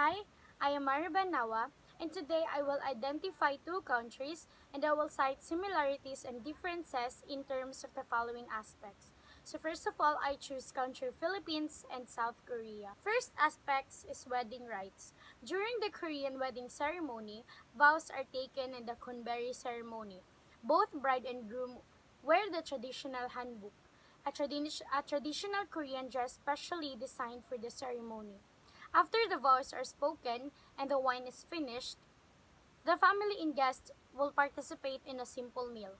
Hi, I am Mariban Nawa, and today I will identify two countries and I will cite similarities and differences in terms of the following aspects. So first of all, I choose country Philippines and South Korea. First aspects is wedding rites. During the Korean wedding ceremony, vows are taken in the Kunberi ceremony. Both bride and groom wear the traditional hanbok, a traditional Korean dress specially designed for the ceremony. After the vows are spoken and the wine is finished, the family and guests will participate in a simple meal.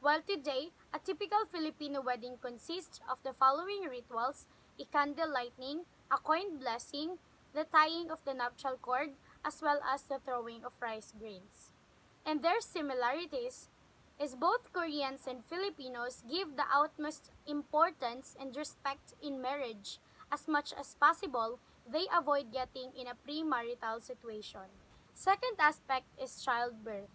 While today, a typical Filipino wedding consists of the following rituals: a candle lighting, a coin blessing, the tying of the nuptial cord, as well as the throwing of rice grains. And their similarities is both Koreans and Filipinos give the utmost importance and respect in marriage. As much as possible, they avoid getting in a premarital situation. Second aspect is childbirth.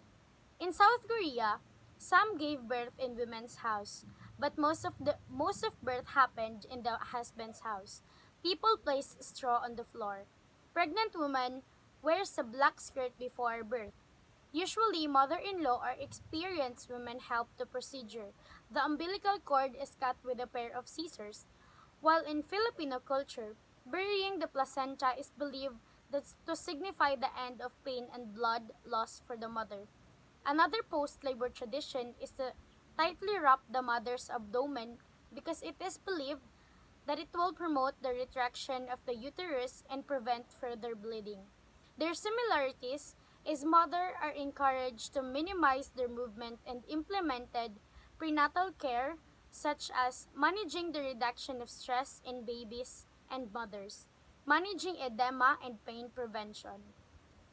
In South Korea, some gave birth in women's house, but most of birth happened in the husband's house. People placed straw on the floor. Pregnant woman wears a black skirt before birth. Usually, mother-in-law or experienced women help the procedure. The umbilical cord is cut with a pair of scissors. While in Filipino culture, burying the placenta is believed to signify the end of pain and blood loss for the mother. Another post-labor tradition is to tightly wrap the mother's abdomen because it is believed that it will promote the retraction of the uterus and prevent further bleeding. Their similarities is mothers are encouraged to minimize their movement and implemented prenatal care such as managing the reduction of stress in babies and mothers, managing edema and pain prevention.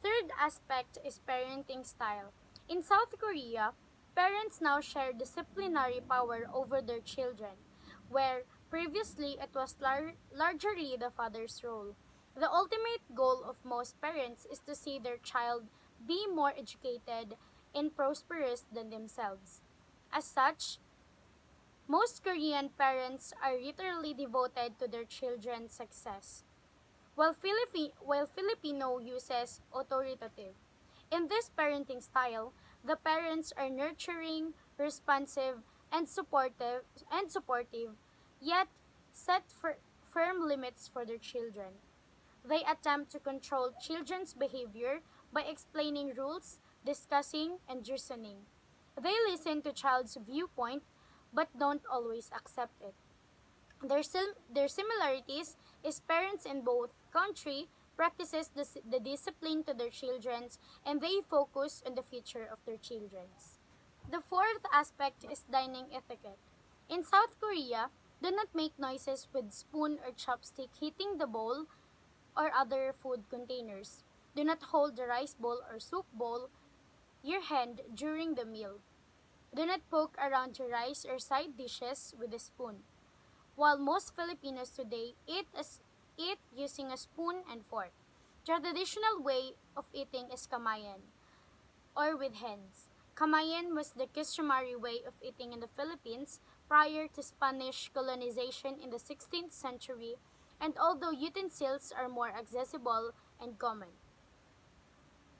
Third aspect is parenting style. In South Korea, parents now share disciplinary power over their children, where previously it was largely the father's role. The ultimate goal of most parents is to see their child be more educated and prosperous than themselves. As such, most Korean parents are literally devoted to their children's success, while Filipino uses authoritative. In this parenting style, the parents are nurturing, responsive, and supportive, yet set firm limits for their children. They attempt to control children's behavior by explaining rules, discussing, and reasoning. They listen to child's viewpoint but don't always accept it. Their similarities is parents in both country practices the discipline to their children's and they focus on the future of their children's. The fourth aspect is dining etiquette. In South Korea, do not make noises with spoon or chopstick hitting the bowl or other food containers. Do not hold the rice bowl or soup bowl your hand during the meal. Do not poke around your rice or side dishes with a spoon. While most Filipinos today eat using a spoon and fork. The traditional way of eating is kamayan, or with hands. Kamayan was the customary way of eating in the Philippines prior to Spanish colonization in the 16th century, and although utensils are more accessible and common.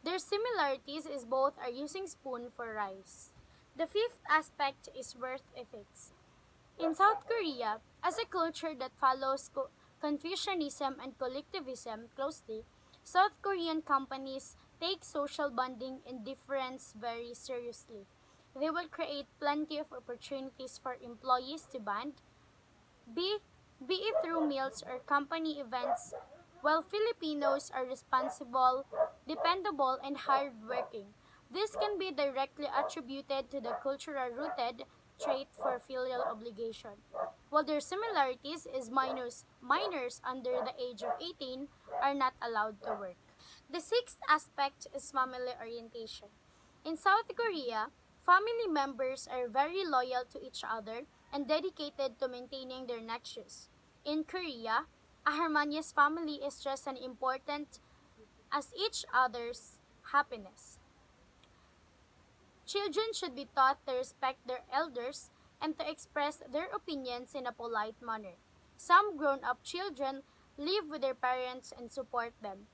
Their similarities is both are using spoon for rice. The fifth aspect is work ethics. In South Korea, as a culture that follows Confucianism and collectivism closely, South Korean companies take social bonding and difference very seriously. They will create plenty of opportunities for employees to bond, be, be it through meals or company events, while Filipinos are responsible, dependable, and hardworking. This can be directly attributed to the cultural rooted trait for filial obligation. While their similarities is minors under the age of 18 are not allowed to work. The sixth aspect is family orientation. In South Korea, family members are very loyal to each other and dedicated to maintaining their nexus. In Korea, a harmonious family is just as important as each other's happiness. Children should be taught to respect their elders and to express their opinions in a polite manner. Some grown up children live with their parents and support them,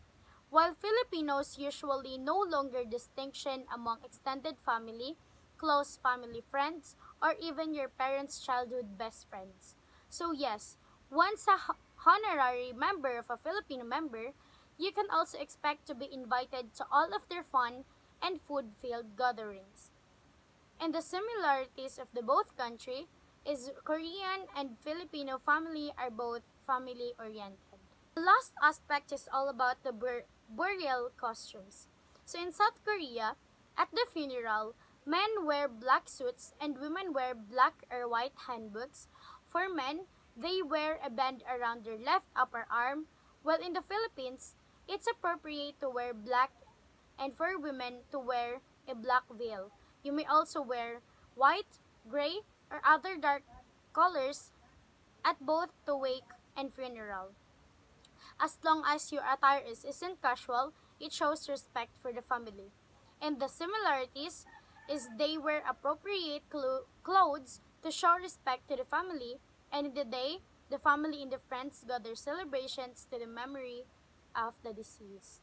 While Filipinos usually no longer distinction among extended family, close family friends, or even your parents' childhood best friends. So yes, once a honorary member of a Filipino member, you can also expect to be invited to all of their fun and food-filled gatherings. And the similarities of the both country is Korean and Filipino family are both family oriented. The last aspect is all about the burial costumes. So in South Korea, at the funeral, men wear black suits and women wear black or white handbooks. For men, they wear a band around their left upper arm, while in the Philippines, it's appropriate to wear black and for women to wear a black veil. You may also wear white, gray, or other dark colors at both the wake and funeral. As long as your attire isn't casual, it shows respect for the family. And the similarities is they wear appropriate clothes to show respect to the family, and in the day, the family and the friends gather celebrations to the memory of the deceased.